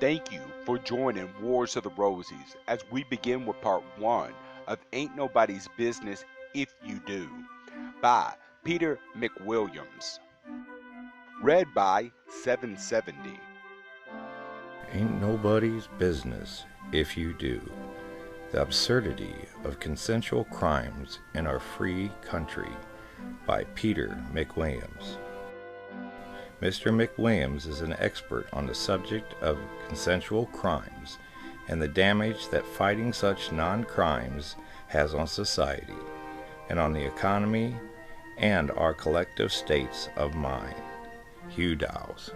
Thank you for joining Wars of the Rosies as we begin with part 1 of Ain't Nobody's Business If You Do by Peter McWilliams. Read by 770. Ain't nobody's business if you do. The Absurdity of Consensual Crimes in Our Free Country by Peter McWilliams. Mr. McWilliams is an expert on the subject of consensual crimes and the damage that fighting such non-crimes has on society and on the economy and our collective states of mind. Hugh Dowes.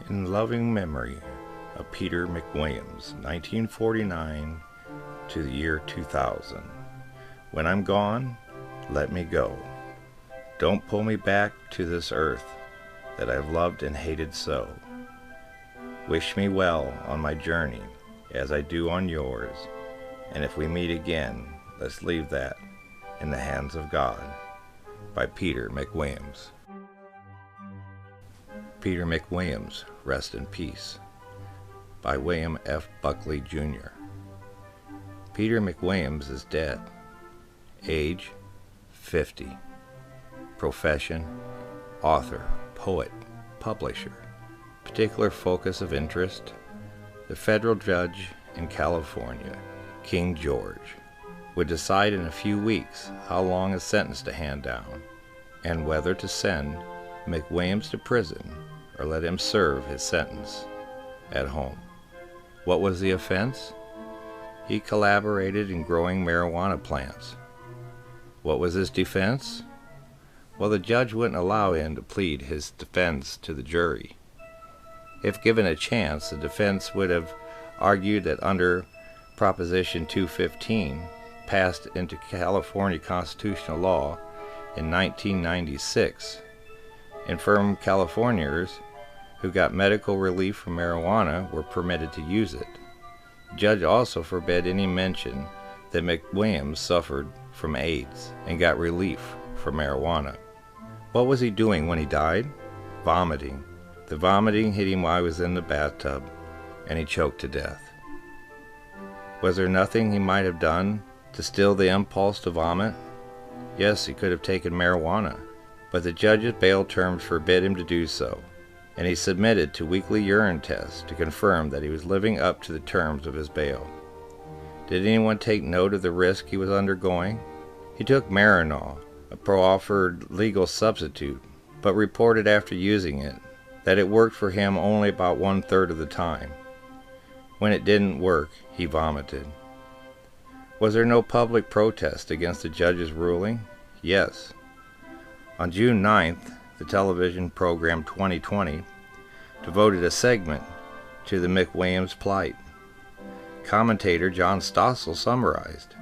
In loving memory of Peter McWilliams, 1949 to the year 2000. When I'm gone, let me go. Don't pull me back to this earth that I've loved and hated so. Wish me well on my journey as I do on yours, and if we meet again, let's leave that in the hands of God. By Peter McWilliams. Peter McWilliams, rest in peace. By William F. Buckley, Jr. Peter McWilliams is dead. Age, 50. Profession, author, poet, publisher. Particular focus of interest, the federal judge in California, King George, would decide in a few weeks how long a sentence to hand down and whether to send McWilliams to prison or let him serve his sentence at home. What was the offense? He collaborated in growing marijuana plants. What was his defense? Well, the judge wouldn't allow him to plead his defense to the jury. If given a chance, the defense would have argued that under Proposition 215, passed into California constitutional law in 1996, infirm Californians who got medical relief from marijuana were permitted to use it. The judge also forbade any mention that McWilliams suffered from AIDS and got relief from marijuana. What was he doing when he died? Vomiting. The vomiting hit him while he was in the bathtub, and he choked to death. Was there nothing he might have done to still the impulse to vomit? Yes, he could have taken marijuana, but the judge's bail terms forbid him to do so, and he submitted to weekly urine tests to confirm that he was living up to the terms of his bail. Did anyone take note of the risk he was undergoing? He took Marinol, a proffered legal substitute, but reported after using it that it worked for him only about 1/3 of the time. When it didn't work, he vomited. Was there no public protest against the judge's ruling? Yes. On June 9th, the television program 2020 devoted a segment to the McWilliams plight. Commentator John Stossel summarized,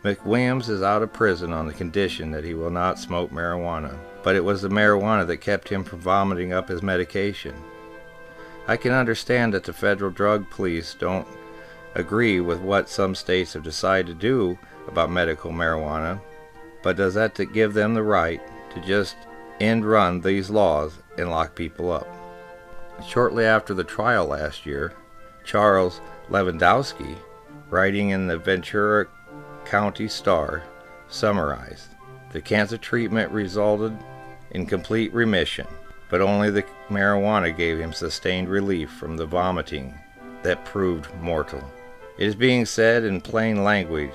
McWilliams is out of prison on the condition that he will not smoke marijuana, but it was the marijuana that kept him from vomiting up his medication. I can understand that the federal drug police don't agree with what some states have decided to do about medical marijuana, but does that to give them the right to just end run these laws and lock people up? Shortly after the trial last year, Charles Lewandowski, writing in the Ventura County Star, summarized, the cancer treatment resulted in complete remission, but only the marijuana gave him sustained relief from the vomiting that proved mortal. It is being said in plain language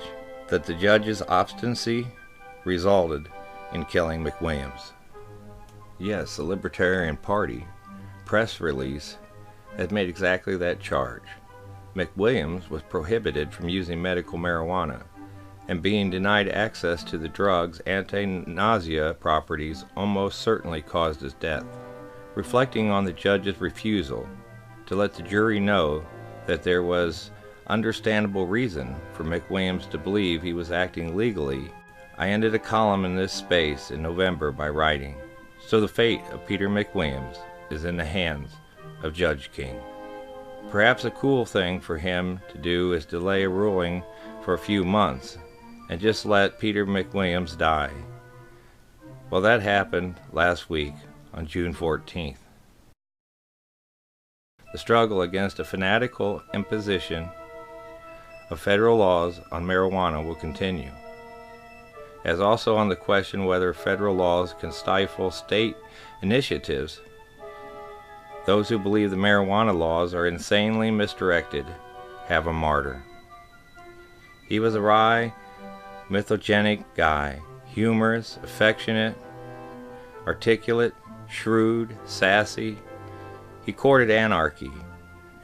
that the judge's obstinacy resulted in killing McWilliams. Yes, the Libertarian Party press release has made exactly that charge. McWilliams was prohibited from using medical marijuana, and being denied access to the drug's anti-nausea properties almost certainly caused his death. Reflecting on the judge's refusal to let the jury know that there was understandable reason for McWilliams to believe he was acting legally, I ended a column in this space in November by writing, so the fate of Peter McWilliams is in the hands of Judge King. Perhaps a cool thing for him to do is delay a ruling for a few months and just let Peter McWilliams die. Well, that happened last week on June 14th. the struggle against a fanatical imposition of federal laws on marijuana will continue, as also on the question whether federal laws can stifle state initiatives. Those who believe the marijuana laws are insanely misdirected have a martyr. He was a wry, mythogenic guy, humorous, affectionate, articulate, shrewd, sassy. He courted anarchy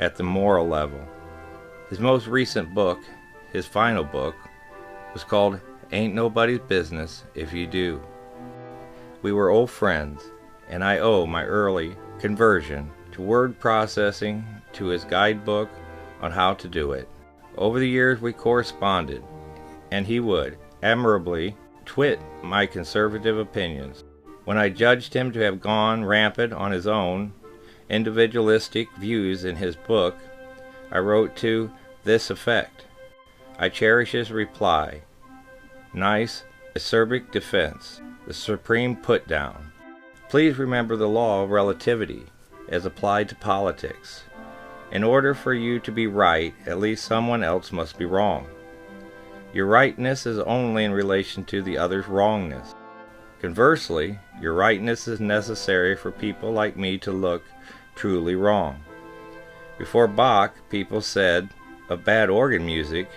at the moral level. His most recent book, his final book, was called Ain't Nobody's Business If You Do. We were old friends, and I owe my early conversion to word processing to his guidebook on how to do it. Over the years we corresponded, and he would admirably twit my conservative opinions. When I judged him to have gone rampant on his own individualistic views in his book, I wrote to this effect. I cherish his reply. Nice, acerbic defense, the supreme put-down. Please remember the law of relativity as applied to politics. In order for you to be right, at least someone else must be wrong. Your rightness is only in relation to the other's wrongness. Conversely, your rightness is necessary for people like me to look truly wrong. Before Bach, people said of bad organ music,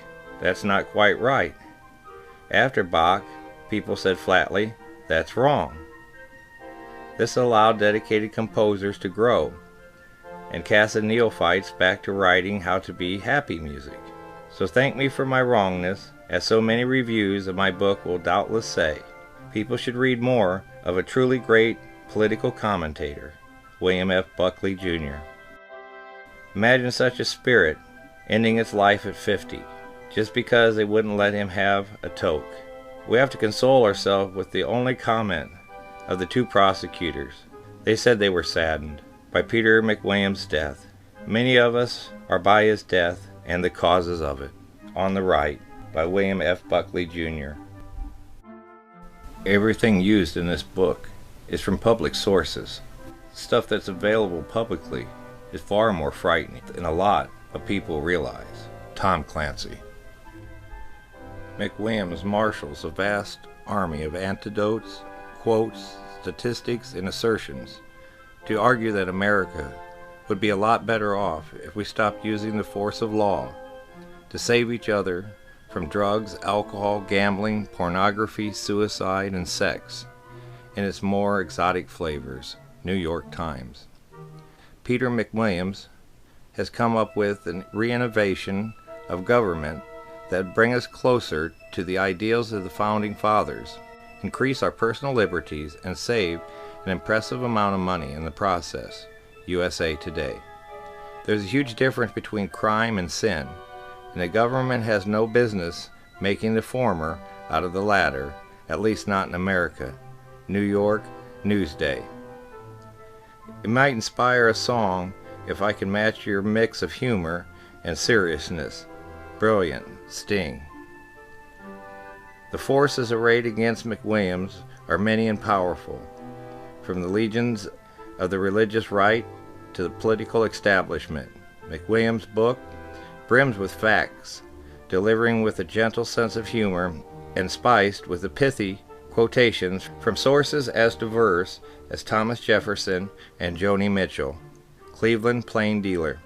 that's not quite right. After Bach, people said flatly, that's wrong. This allowed dedicated composers to grow, and cast the neophytes back to writing how to be happy music. So thank me for my wrongness, as so many reviews of my book will doubtless say. People should read more of a truly great political commentator, William F. Buckley, Jr. Imagine such a spirit ending its life at 50, just because they wouldn't let him have a toke. We have to console ourselves with the only comment of the two prosecutors. They said they were saddened by Peter McWilliams' death. Many of us are by his death and the causes of it. On the Right, by William F. Buckley, Jr. Everything used in this book is from public sources. Stuff that's available publicly is far more frightening than a lot of people realize. Tom Clancy. McWilliams marshals a vast army of anecdotes, quotes, statistics, and assertions to argue that America would be a lot better off if we stopped using the force of law to save each other from drugs, alcohol, gambling, pornography, suicide, and sex in its more exotic flavors. New York Times. Peter McWilliams has come up with a reinnovation of government that bring us closer to the ideals of the Founding Fathers, increase our personal liberties, and save an impressive amount of money in the process. USA Today. There's a huge difference between crime and sin, and the government has no business making the former out of the latter, at least not in America. New York Newsday. It might inspire a song if I can match your mix of humor and seriousness. Brilliant. Sting. The forces arrayed against McWilliams are many and powerful, from the legions of the religious right to the political establishment. McWilliams' book brims with facts, delivering with a gentle sense of humor and spiced with the pithy quotations from sources as diverse as Thomas Jefferson and Joni Mitchell. Cleveland Plain Dealer.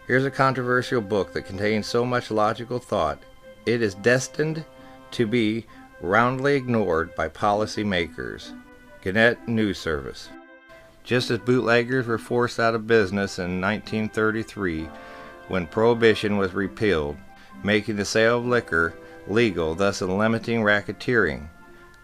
Here's a controversial book that contains so much logical thought, it is destined to be roundly ignored by policymakers. Gannett News Service. Just as bootleggers were forced out of business in 1933 when Prohibition was repealed, making the sale of liquor legal, thus limiting racketeering,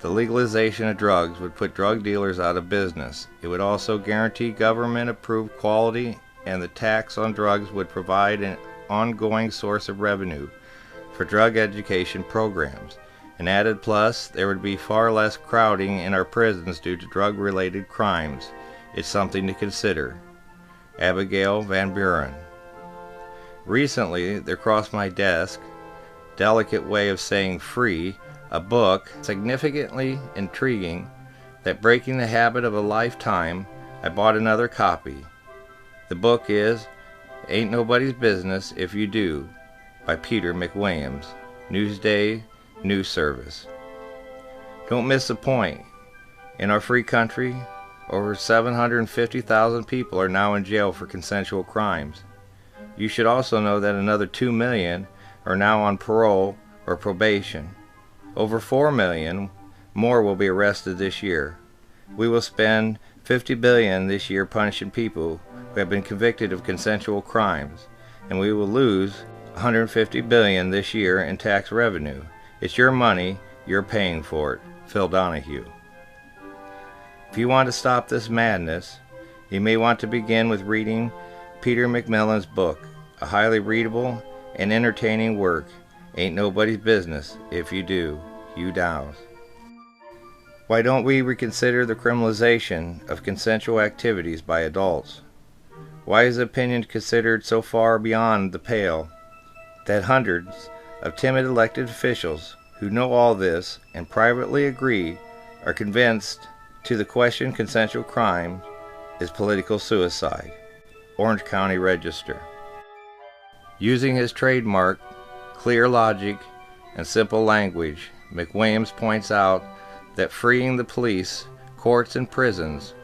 the legalization of drugs would put drug dealers out of business. It would also guarantee government-approved quality, and the tax on drugs would provide an ongoing source of revenue for drug education programs. An added plus, there would be far less crowding in our prisons due to drug-related crimes. It's something to consider. Abigail Van Buren. Recently, there crossed my desk, delicate way of saying free, a book significantly intriguing that breaking the habit of a lifetime, I bought another copy. The book is Ain't Nobody's Business If You Do by Peter McWilliams, Newsday News Service. Don't miss the point. In our free country, over 750,000 people are now in jail for consensual crimes. You should also know that another 2 million are now on parole or probation. Over 4 million more will be arrested this year. We will spend $50 billion this year punishing people who have been convicted of consensual crimes, and we will lose $150 billion this year in tax revenue. It's your money, you're paying for it. Phil Donahue. If you want to stop this madness, you may want to begin with reading Peter McMillan's book, a highly readable and entertaining work. Ain't Nobody's Business If You Do, Hugh Downs. Why don't we reconsider the criminalization of consensual activities by adults? Why is opinion considered so far beyond the pale that hundreds of timid elected officials who know all this and privately agree are convinced to the question consensual crime is political suicide? Orange County Register. Using his trademark, clear logic, and simple language, McWilliams points out that freeing the police, courts, and prisons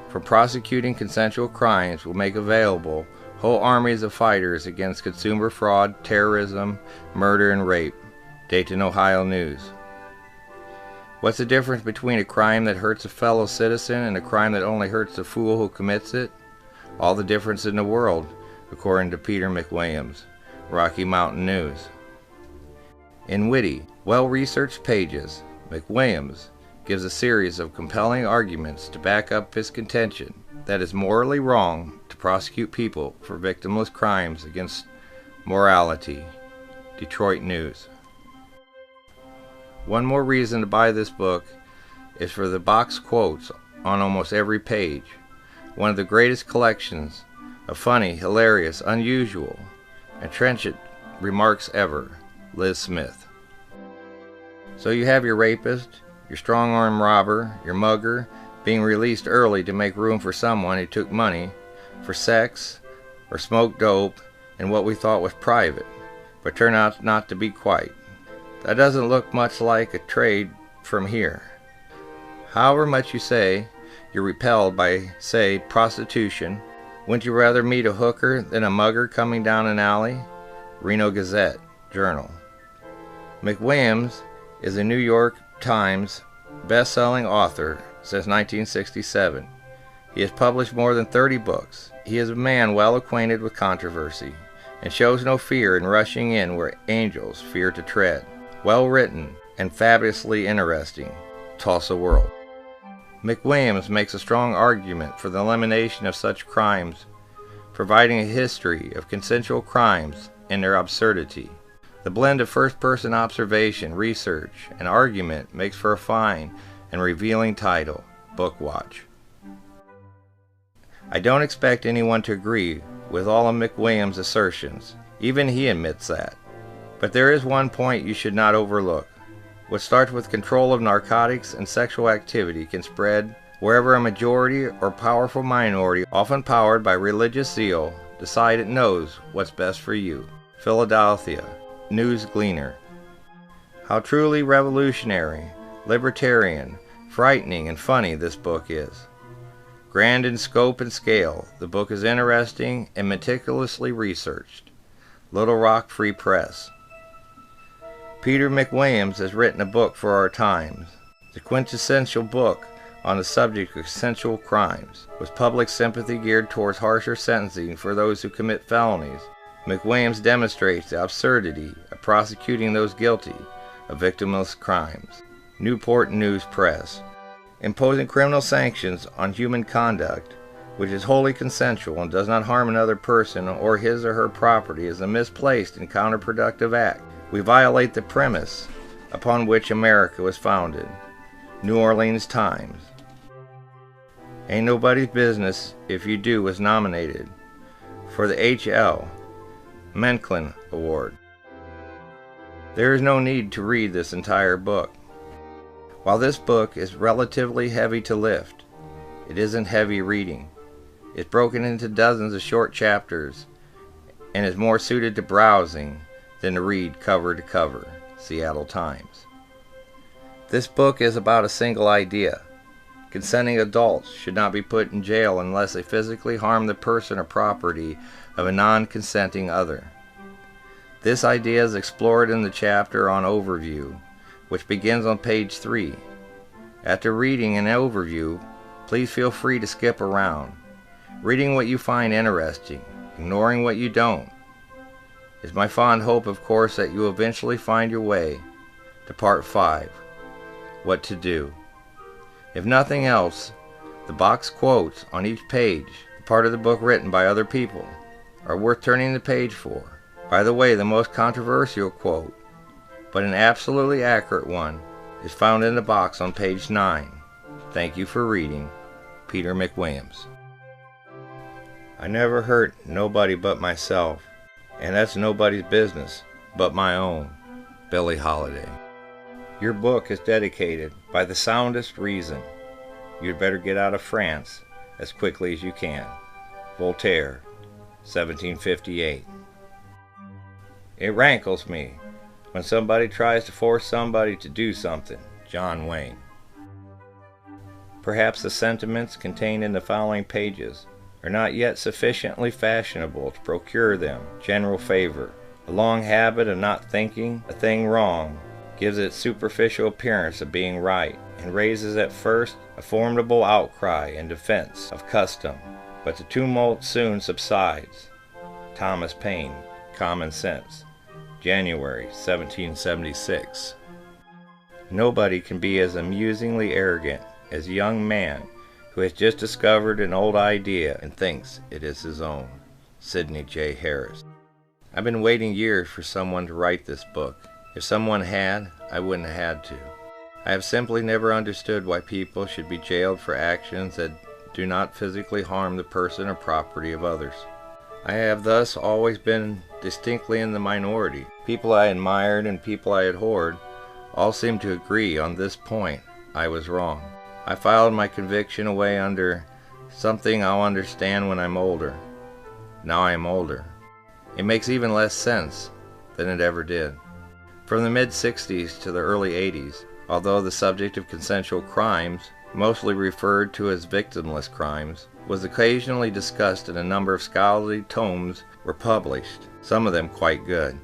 from prosecuting consensual crimes will make available whole armies of fighters against consumer fraud, terrorism, murder, and rape. Dayton, Ohio News. What's the difference between a crime that hurts a fellow citizen and a crime that only hurts the fool who commits it? All the difference in the world, according to Peter McWilliams, Rocky Mountain News. In witty, well-researched pages, McWilliams gives a series of compelling arguments to back up his contention that it's morally wrong to prosecute people for victimless crimes against morality. Detroit News. One more reason to buy this book is for the box quotes on almost every page. One of the greatest collections of funny, hilarious, unusual, and trenchant remarks ever. Liz Smith. So you have your rapist, your strong-arm robber, your mugger being released early to make room for someone who took money for sex or smoked dope in what we thought was private, but turned out not to be quite. That doesn't look much like a trade from here. However much you say you're repelled by, say, prostitution, wouldn't you rather meet a hooker than a mugger coming down an alley? Reno Gazette Journal. McWilliams is a New York Times best-selling author since 1967. He has published more than 30 books. He is a man well acquainted with controversy and shows no fear in rushing in where angels fear to tread. Well written and fabulously interesting. Tulsa World. McWilliams makes a strong argument for the elimination of such crimes, providing a history of consensual crimes and their absurdity. The blend of first-person observation, research, and argument makes for a fine and revealing title, Book Watch. I don't expect anyone to agree with all of McWilliams' assertions. Even he admits that. But there is one point you should not overlook. What starts with control of narcotics and sexual activity can spread wherever a majority or powerful minority, often powered by religious zeal, decide it knows what's best for you. Philadelphia News Gleaner. How truly revolutionary, libertarian, frightening, and funny this book is. Grand in scope and scale, the book is interesting and meticulously researched. Little Rock Free Press. Peter McWilliams has written a book for our times, the quintessential book on the subject of consensual crimes, with public sympathy geared towards harsher sentencing for those who commit felonies. McWilliams demonstrates the absurdity of prosecuting those guilty of victimless crimes. Newport News Press. Imposing criminal sanctions on human conduct, which is wholly consensual and does not harm another person or his or her property, is a misplaced and counterproductive act. We violate the premise upon which America was founded. New Orleans Times. Ain't Nobody's Business If You Do was nominated for the H.L. Mencken Award. There is no need to read this entire book. While this book is relatively heavy to lift, it isn't heavy reading. It's broken into dozens of short chapters and is more suited to browsing than to read cover to cover. Seattle Times. This book is about a single idea. Consenting adults should not be put in jail unless they physically harm the person or property of a non-consenting other. This idea is explored in the chapter on overview, which begins on page 3. After reading an overview, please feel free to skip around, reading what you find interesting, ignoring what you don't. It's my fond hope, of course, that you will eventually find your way to part 5, what to do. If nothing else, the box quotes on each page, the part of the book written by other people, are worth turning the page for. By the way, the most controversial quote, but an absolutely accurate one, is found in the box on page 9. Thank you for reading. Peter McWilliams. I never hurt nobody but myself, and that's nobody's business but my own. Billie Holiday. Your book is dedicated by the soundest reason. You'd better get out of France as quickly as you can. Voltaire, 1758. It rankles me when somebody tries to force somebody to do something. John Wayne. Perhaps the sentiments contained in the following pages are not yet sufficiently fashionable to procure them general favor. A long habit of not thinking a thing wrong gives it superficial appearance of being right, and raises at first a formidable outcry in defense of custom, but the tumult soon subsides. Thomas Paine, Common Sense, January 1776. Nobody can be as amusingly arrogant as a young man who has just discovered an old idea and thinks it is his own. Sidney J. Harris. I've been waiting years for someone to write this book. If someone had, I wouldn't have had to. I have simply never understood why people should be jailed for actions that do not physically harm the person or property of others. I have thus always been distinctly in the minority. People I admired and people I abhorred all seemed to agree on this point. I was wrong. I filed my conviction away under something I'll understand when I'm older. Now I am older. It makes even less sense than it ever did. From the mid-60s to the early 80s, although the subject of consensual crimes, mostly referred to as victimless crimes, was occasionally discussed, and a number of scholarly tomes were published, some of them quite good.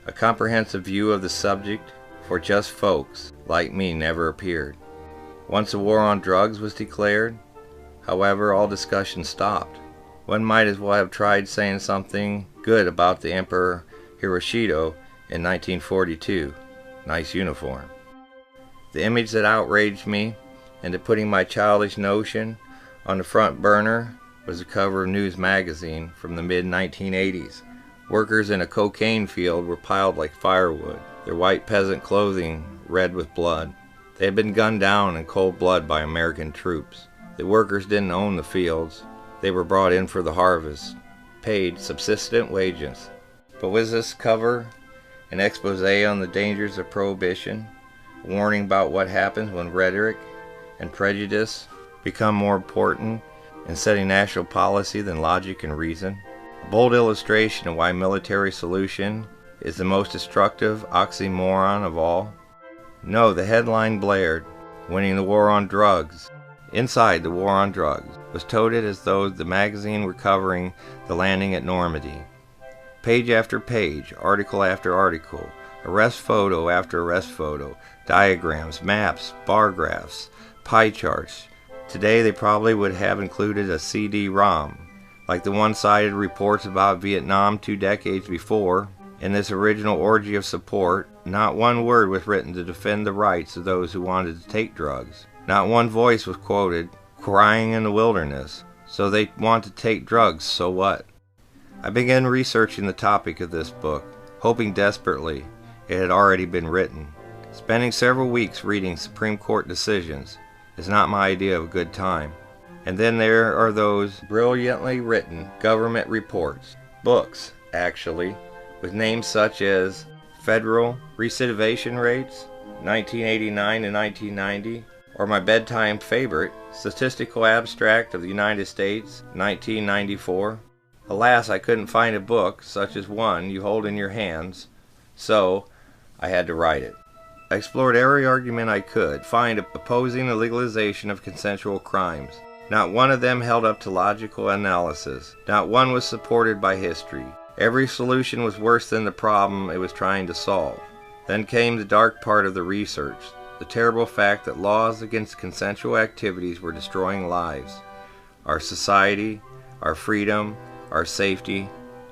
A comprehensive view of the subject for just folks like me never appeared. Once a war on drugs was declared, however, all discussion stopped. One might as well have tried saying something good about the Emperor Hirohito in 1942. Nice uniform. The image that outraged me into putting my childish notion on the front burner was the cover of News magazine from the mid-1980s. Workers in a cocaine field were piled like firewood, their white peasant clothing red with blood. They had been gunned down in cold blood by American troops. The workers didn't own the fields. They were brought in for the harvest, paid subsistent wages. But was this cover an expose on the dangers of prohibition, a warning about what happens when rhetoric and prejudice become more important in setting national policy than logic and reason? A bold illustration of why military solution is the most destructive oxymoron of all? No, the headline blared, "Winning the War on Drugs." Inside the war on drugs was touted as though the magazine were covering the landing at Normandy. Page after page, article after article, arrest photo after arrest photo, diagrams, maps, bar graphs, pie charts. Today they probably would have included a CD-ROM, like the one-sided reports about Vietnam 2 decades before. In this original orgy of support, not one word was written to defend the rights of those who wanted to take drugs. Not one voice was quoted, crying in the wilderness. So they want to take drugs, so what? I began researching the topic of this book, hoping desperately it had already been written. Spending several weeks reading Supreme Court decisions is not my idea of a good time. And then there are those brilliantly written government reports, books, actually, with names such as Federal Recidivation Rates, 1989 to 1990, or my bedtime favorite, Statistical Abstract of the United States, 1994. Alas, I couldn't find a book such as one you hold in your hands, so I had to write it. I explored every argument I could find opposing the legalization of consensual crimes. Not one of them held up to logical analysis. Not one was supported by history. Every solution was worse than the problem it was trying to solve. Then came the dark part of the research, the terrible fact that laws against consensual activities were destroying lives, our society, our freedom, our safety,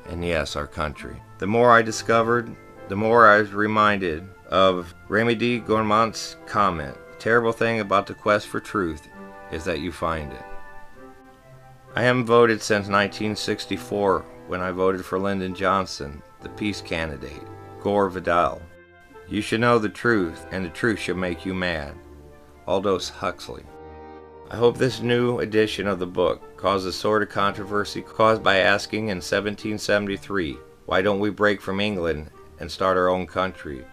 and yes, our country. The more I discovered, the more I was reminded of Remy D. Gourmand's comment, the terrible thing about the quest for truth is that you find it. I haven't voted since 1964 when I voted for Lyndon Johnson, the peace candidate, Gore Vidal. You should know the truth, and the truth should make you mad. Aldous Huxley. I hope this new edition of the book causes the sort of controversy caused by asking in 1773, why don't we break from England and start our own country?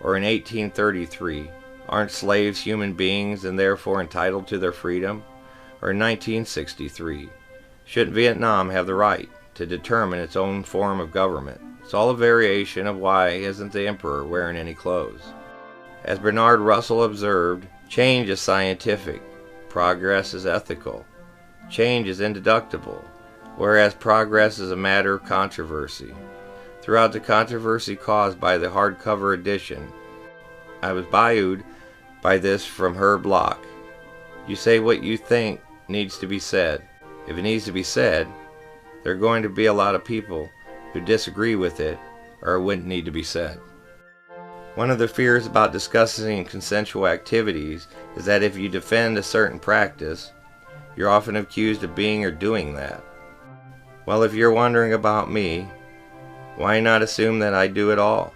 Or in 1833, aren't slaves human beings and therefore entitled to their freedom? Or in 1963, shouldn't Vietnam have the right to determine its own form of government? It's all a variation of why isn't the emperor wearing any clothes? As Bernard Russell observed, change is scientific, progress is ethical, change is indeductible, whereas progress is a matter of controversy. Throughout the controversy caused by the hardcover edition, I was buoyed by this from Herb Locke. You say what you think needs to be said. If it needs to be said, there are going to be a lot of people who disagree with it, or it wouldn't need to be said. One of the fears about discussing consensual activities is that if you defend a certain practice, you're often accused of being or doing that. Well, if you're wondering about me, why not assume that I do it all?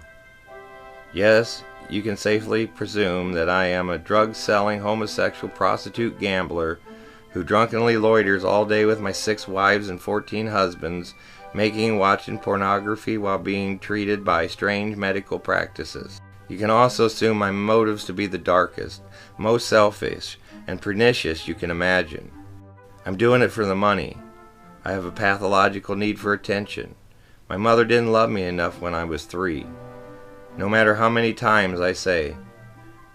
Yes, you can safely presume that I am a drug-selling, homosexual, prostitute gambler who drunkenly loiters all day with my 6 wives and 14 husbands, making and watching pornography while being treated by strange medical practices. You can also assume my motives to be the darkest, most selfish, and pernicious you can imagine. I'm doing it for the money. I have a pathological need for attention. My mother didn't love me enough when I was 3. No matter how many times I say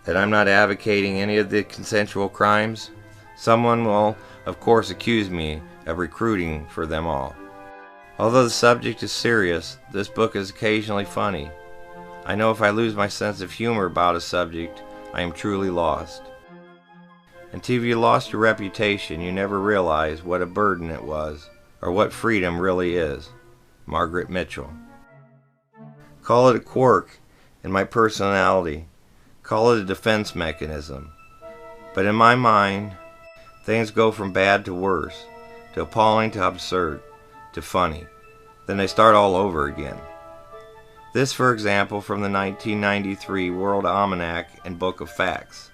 that I'm not advocating any of the consensual crimes, someone will, of course, accuse me of recruiting for them all. Although the subject is serious, this book is occasionally funny. I know if I lose my sense of humor about a subject, I am truly lost. Until you lost your reputation, you never realize what a burden it was, or what freedom really is. Margaret Mitchell. Call it a quirk in my personality. Call it a defense mechanism. But in my mind, things go from bad to worse, to appalling to absurd, to funny. Then they start all over again. This, for example, from the 1993 World Almanac and Book of Facts.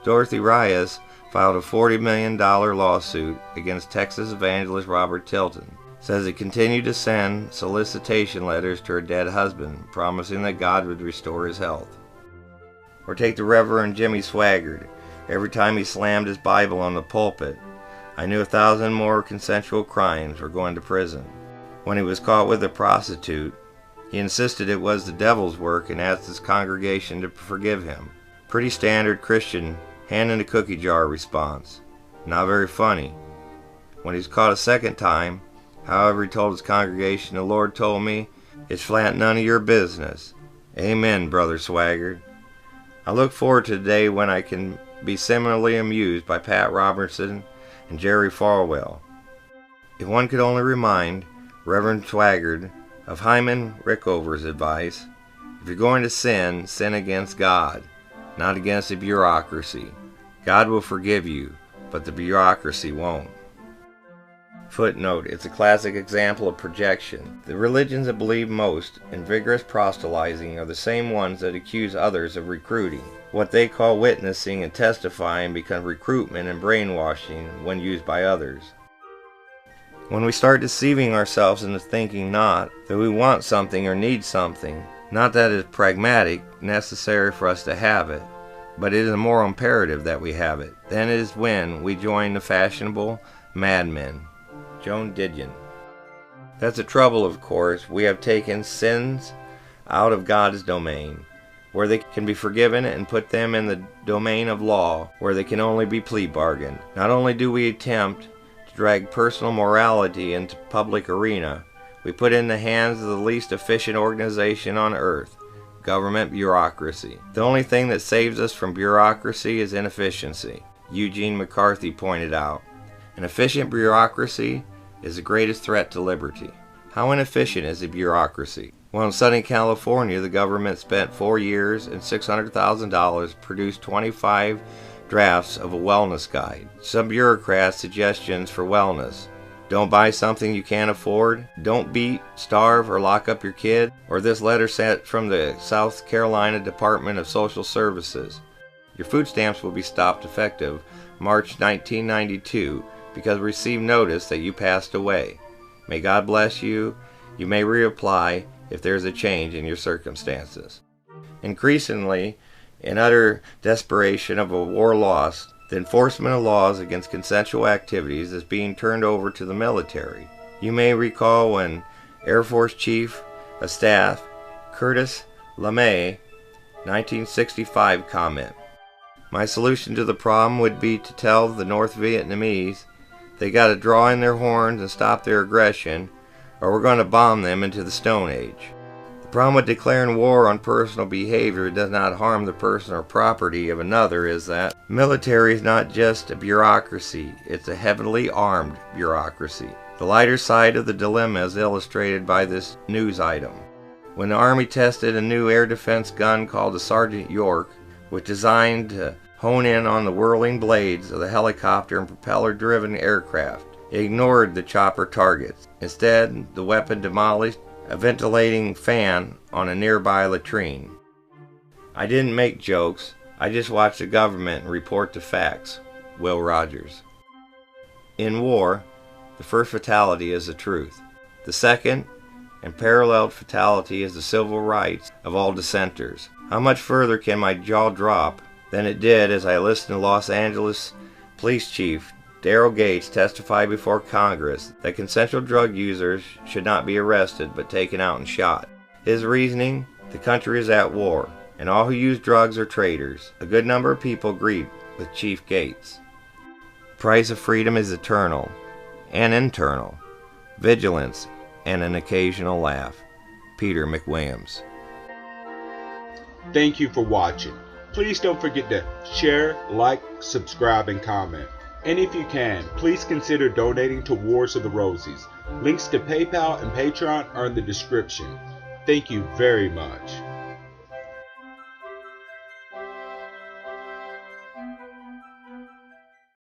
Dorothy Reyes filed a $40 million lawsuit against Texas evangelist Robert Tilton. Says he continued to send solicitation letters to her dead husband, promising that God would restore his health. Or take the Reverend Jimmy Swaggart. Every time he slammed his Bible on the pulpit, I knew 1,000 more consensual crimes were going to prison. When he was caught with a prostitute, he insisted it was the devil's work and asked his congregation to forgive him. Pretty standard Christian hand in a cookie jar response. Not very funny. When he was caught a second time, however, he told his congregation, "The Lord told me, it's flat none of your business." Amen, Brother Swaggart. I look forward to the day when I can be similarly amused by Pat Robertson and Jerry Falwell. If one could only remind Reverend Swaggart of Hyman Rickover's advice, if you're going to sin, sin against God, not against the bureaucracy. God will forgive you, but the bureaucracy won't. Footnote, it's a classic example of projection. The religions that believe most in vigorous proselytizing are the same ones that accuse others of recruiting. What they call witnessing and testifying becomes recruitment and brainwashing when used by others. When we start deceiving ourselves into thinking not that we want something or need something, not that it is pragmatic, necessary for us to have it, but it is a moral imperative that we have it. Then is when we join the fashionable madmen. Joan Didion. That's the trouble, of course. We have taken sins out of God's domain, where they can be forgiven, and put them in the domain of law, where they can only be plea bargained. Not only do we attempt to drag personal morality into public arena, we put in the hands of the least efficient organization on earth, government bureaucracy. The only thing that saves us from bureaucracy is inefficiency, Eugene McCarthy pointed out. An efficient bureaucracy is the greatest threat to liberty. How inefficient is the bureaucracy? Well, in Southern California, the government spent 4 years and $600,000 produced 25 drafts of a wellness guide. Some bureaucrats' suggestions for wellness: don't buy something you can't afford, don't beat, starve, or lock up your kid, or this letter sent from the South Carolina Department of Social Services: your food stamps will be stopped effective March 1992 because we received notice that you passed away. May God bless you. You may reapply if there is a change in your circumstances. Increasingly, in utter desperation of a war lost, the enforcement of laws against consensual activities is being turned over to the military. You may recall when Air Force Chief of Staff Curtis LeMay, 1965 comment: "My solution to the problem would be to tell the North Vietnamese they got to draw in their horns and stop their aggression, or we're going to bomb them into the Stone Age." The problem with declaring war on personal behavior does not harm the person or property of another is that military is not just a bureaucracy, it's a heavily armed bureaucracy. The lighter side of the dilemma is illustrated by this news item. When the Army tested a new air defense gun called the Sergeant York, which was designed to hone in on the whirling blades of the helicopter and propeller-driven aircraft, it ignored the chopper targets. Instead, the weapon demolished a ventilating fan on a nearby latrine. I didn't make jokes, I just watched the government report the facts. Will Rogers. In war, the first fatality is the truth. The second and paralleled fatality is the civil rights of all dissenters. How much further can my jaw drop than it did as I listened to Los Angeles Police Chief Daryl Gates testify before Congress that consensual drug users should not be arrested but taken out and shot. His reasoning: the country is at war, and all who use drugs are traitors. A good number of people agreed with Chief Gates. The price of freedom is eternal and internal, vigilance and an occasional laugh. Peter McWilliams. Thank you for watching. Please don't forget to share, like, subscribe, and comment. And if you can, please consider donating to Wars of the Rosies. Links to PayPal and Patreon are in the description. Thank you very much.